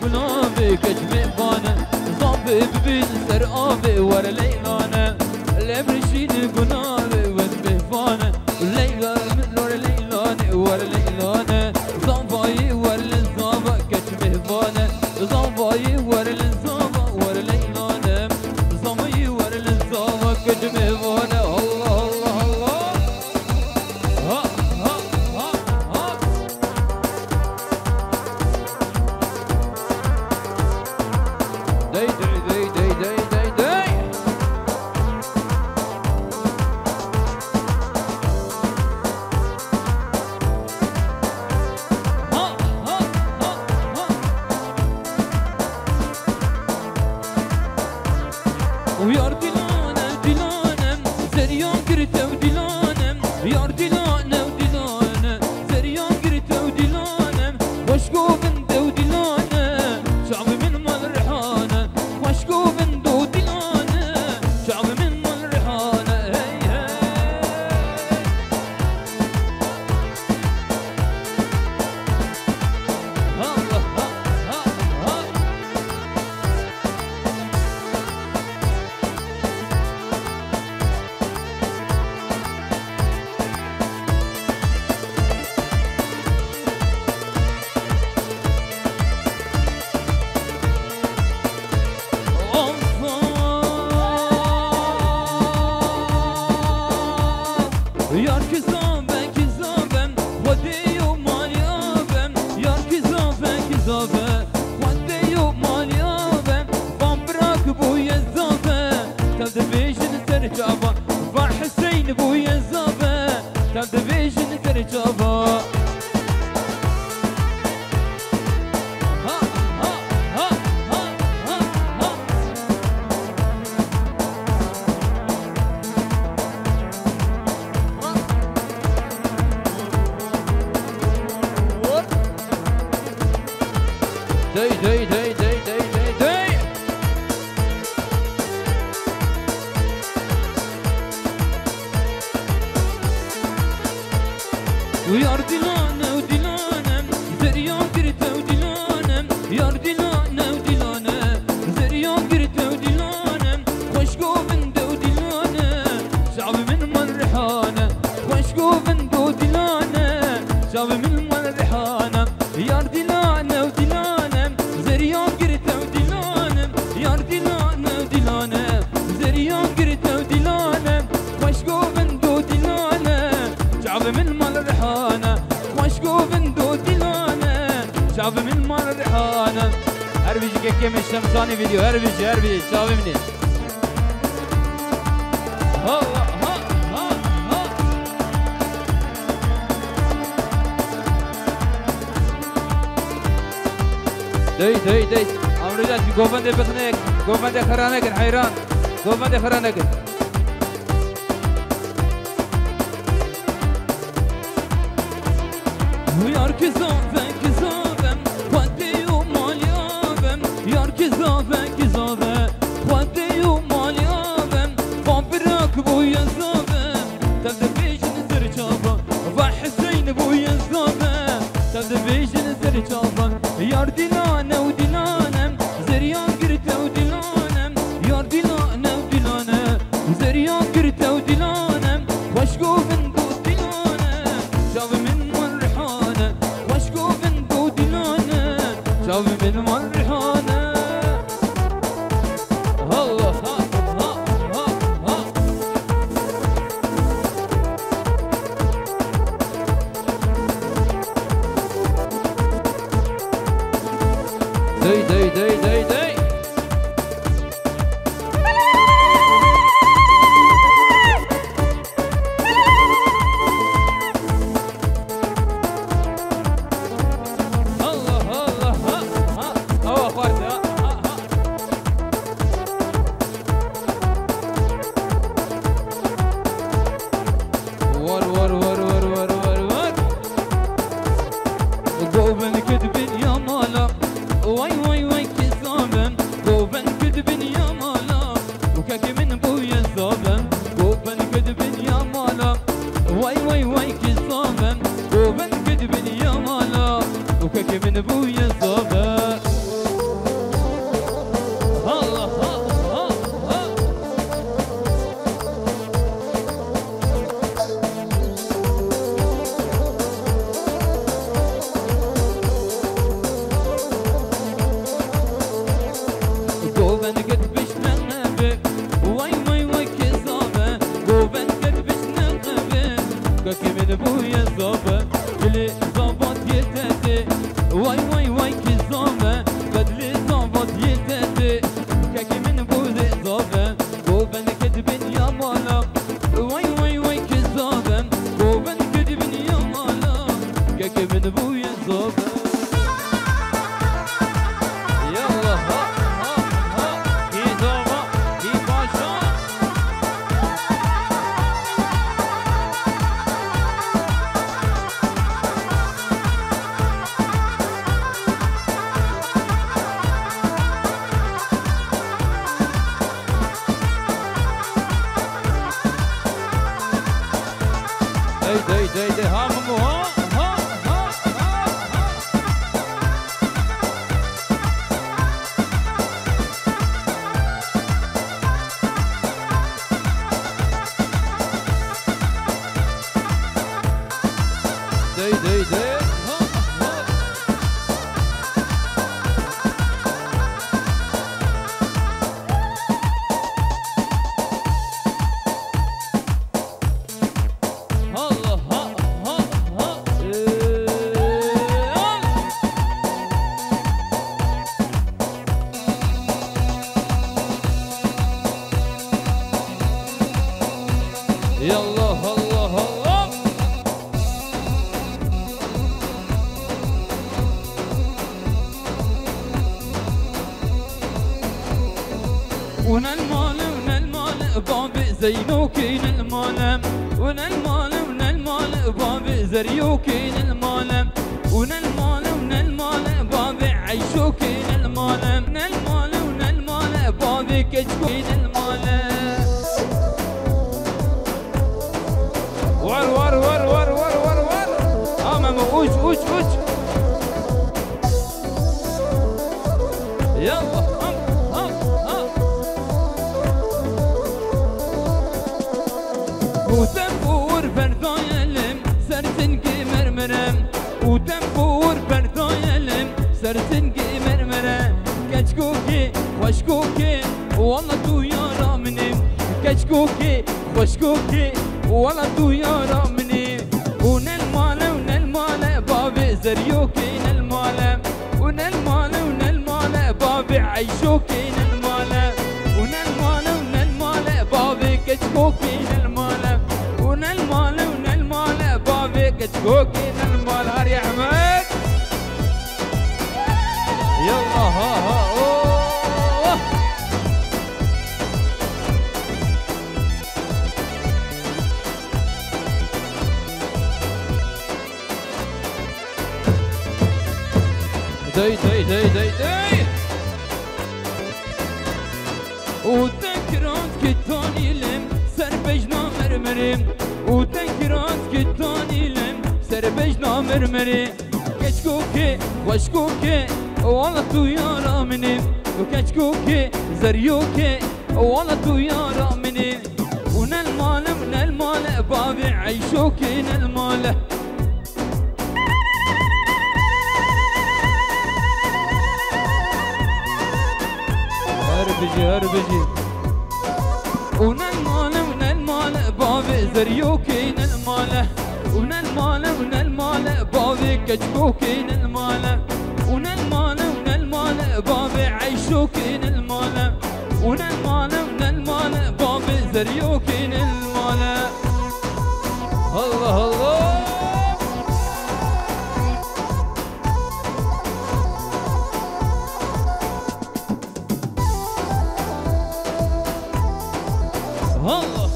قلابي كجمي بانا صابي ببين سر آبي ور ليلانا الامرشين قلابي وزبي فانا ليلى من نور ليلانا ور ليلانا صابي ور للصابا كجمي بانا صابي ور للصابا ور ليلانا صابي ور للصابا كجمي بانا الله الله الله ها ها ها ها داي داي داي داي داي داي داي ها ها ها ها ويار دلانة دلانة زريان قرتة ودلانة يار دلانة ودلانة زريان قرتة ودلانة وشكو بنت ودلانة شعبي من مال ريحانة وشكو بنت ودلانة شعبي من مال ريحانة هي هي ها ها ها ها Yar kizabem kizabem Vadeyo maliyabem Yar kizabem kizabem Vadeyo maliyabem Van bırak bu yezzabem Tevde vejini tercaba Var Hüseyin bu yezzabem Tevde vejini tercaba Ha ha ha ha ha ha Day day day day day day day ويار دلانة ودلانة زريان قرتة ودلانة يار دلانة ودلانة زريان قرتة ودلانة وشكو بنت ودلانة شعبي من مال ريحانة وشكو بنت ودلانة شعبي من مال ريحانة يار دلانة ودلانة زريان قرتة ودلانة يار دلانة ودلانة زريان قرتة ودلانة وشكو بنت ودلانة شعبي من مال ريحانة وشكو بنت ودلانة شعبي من مال ريحانة هربيجي كيكي من شمساني فيديو هربيجي شعبي مني ها ها ها ها داي داي داي امرجات قوفند بطنك قوفند خرانك حيران قوفند خرانك ويار كزابن كزابن وديو ماليابن يار كزابن كزابن وديو ماليابن فابراك بو يزابن تبدا بيجن ترجابن وحسين بو يزابن تبدا بيجن ترجابن يار دلانة ودلانة زريان قرتة ودلانة يار دلانة ودلانة زريان قرتة ودلانة وشكو بنت ودلانة شعبي من مال ريحانة وشكو بنت ودلانة شعبي من مال ريحانة الله ها ها ها ها داي داي داي داي داي الله الله ها ها هو اخواتي ها ها ها ور ور ور ور ور ور ور قوبن كدبن يا مالا واي واي واي كزابن قوبن كدبن يا مالا وكاكي من بويا الزابن قوبن كدبن يا مالا واي واي واي كزابن قوبن كدبن يا مالا وكاكي من بويا الزابن يا الله الله الله. ونا المال ونا المال بابي زينوكين المال، ونا المال ونا المال بابي زريوكين المال، ونا المال ونا المال بابي عيشوكين المال، ونا المال ونا المال بابي كجكوين المال. ور ور ور ور ور ور ور امام اوج اوج اوج. يلا وتنفور بردايلم سرتنقي مرمرم، وتنفور بردايلم سرتنقي مرمرم. كشكوكي وشكوكي والله تو يا رامني، كشكوكي وشكوكي والله تو يا رامني. ونالمال ونالمال بابي زريوكين المال، ونالمال ونالمال بابي عيشوكين المال، ونالمال ونالمال بابي كشكوكين المال، ونالمال ونالمال بابي كشكوكين المال. هار يا احمد يلا ها ها اوه. داي داي داي داي داي. وتنكرات كتاني لم سربجنا مرمرم، وتنكرات كتاني لم سربجنا مرمرم. كشكوكي وشكوكي والله تو يا رامني، وكشكوكي زريوكي والله تو يا رامني. ونالمال ونالمال بابي عيشوكين المال. هربجي هربجي. ونالمال ونالمال بابي زريوكين المال، ونالمال ونالمال بابي كشكوكين المال، ونالمال ونالمال بابي عيشوكين المال، ونالمال ونالمال بابي زريوكين المال. الله الله. الله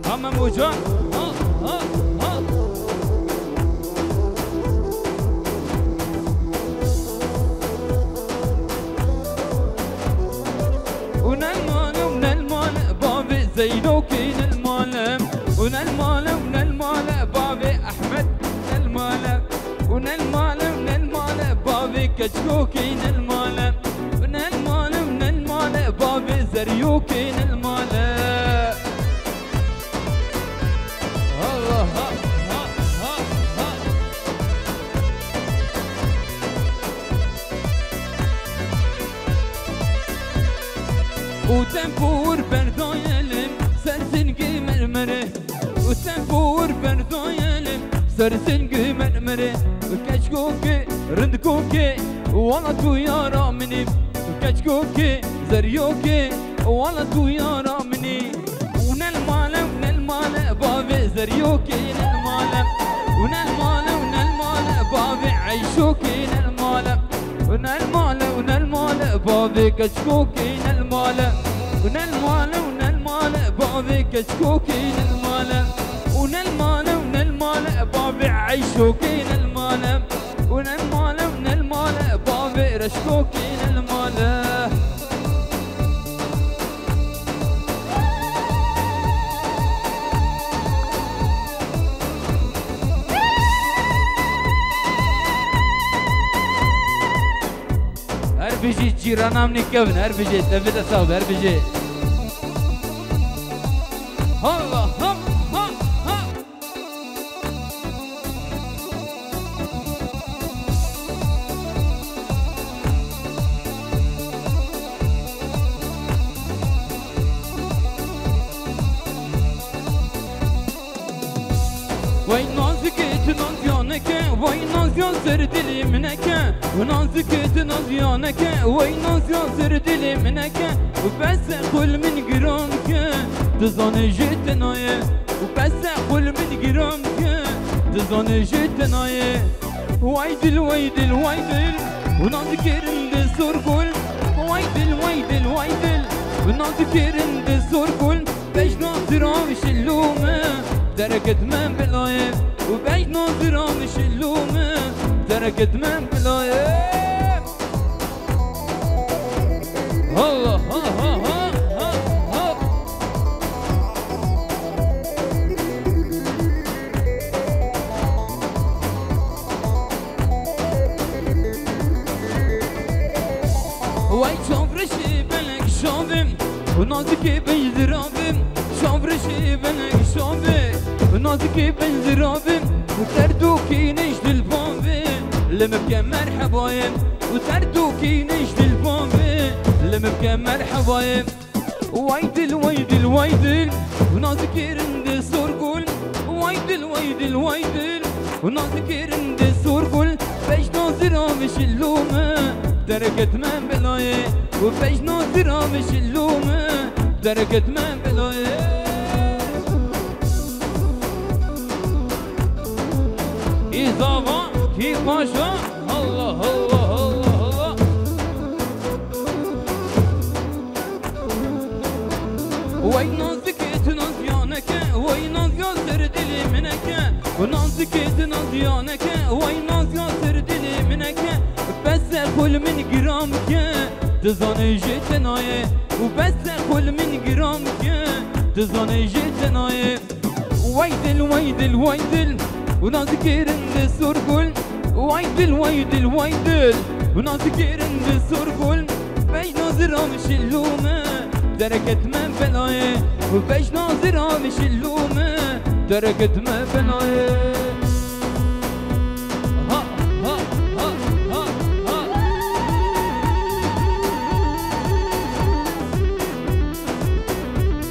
هم موجان ها ها ها. ونالمال ونالمال بابي زينوكين المال، ونالمال ونالمال بابي احمد المال، ونالمال ونالمال بابي كشكوكين المال، ونالمال ونالمال بابي زريوكين المال. الله ها ها ها ها. وتنفور بردايلم سرتنقي مرمره، وتنفور بردايلم سرتنقي مرمره. وكشكوكي رندكوكي والله تو يا رامني، وكشكوكي زريوكي والله تو يا رامني. ونالمال ونالمال بابي زريوكين المال، ونالمال ونالمال بابي عيشوكين المال، ونالمال ونالمال بابي كشكوكين المال، ونالمال ونالمال بابي كشكوكين المال، ونالمال ونالمال بابي عيشوكين المال، ونالمال ونالمال بابي رشكوكين المال. هربجي جيرانا من الكبن هربجي تفيد أصاب هربجي. الله هم ها ها. وای نازکه تو نازیانه که وای ناز يا سر دلي منك ونازك تنازيانك وين يا سر دلي منك وبس كل من جرامك تزاني جتناي وبس كل من جرامك تزاني جتناي وايدل وايدل وايدل ونازك رند سرقل وايدل وايدل وايدل ونازك رند سرقل باش ناظرة مش اللومة درجة من بلاي وباش ناظرة مش اللومة درجة من بلاي الله ها ها ها ها ها واي شافرشي بلك شافم ونازكي بيزرابم شافرشي بلك شافم ونازكي بيزرابم وتردوكي نجد البابي لمبكى مرحبايم وتردوكي نجد البابي لمبكى مرحبايم وايدل وايدل وايدل ونازكي رند سورقل وايدل وايدل وايدل ونازكي رند سورقل باش ناظرة مش اللومة درجة من بلاي وباش ناظرة مش اللومة درجة من بلاي إضافة كيف ما شاء الله الله الله الله وين نازك تنازيانك وين ناز سر دلي منك ونازك تنازيانك وين ناز سر دلي منك بس كل من جرامك تزاني جتناي وبس كل من جرامك تزاني جتناي وايدل وايدل وايدل ونازك رند سرقل وايدل وايدل وايدل ونازك رند سرقل باش ناظرة مش اللومة درجة من بلاي وباش ناظرة مش اللومة درجة من بلاي ها ها ها ها ها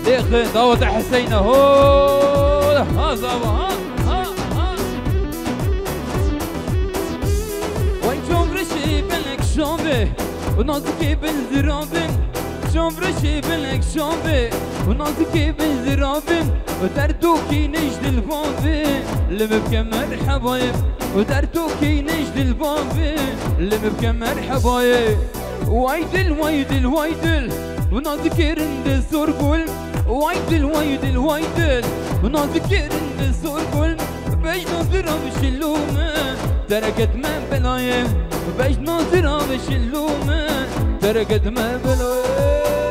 داخل داود حسين هو ها زابا ها ها ها وين شوفرشي بلك شوفي ونازكي بالزرابي شوفرشي بلك شوفي ونازكي بالزرابي ودردوكي نجد البابي لمبكى مرحبايب ودردوكي نجد البابي لمبكى مرحبايب وايدل وايدل وايدل ونازكي رند سرقل وايدل وايدل وايدل ونازكي رند سرقل باش ناظرة مش اللومة درجة من بلاي باش ناظرة مش اللومة درجة من بلاي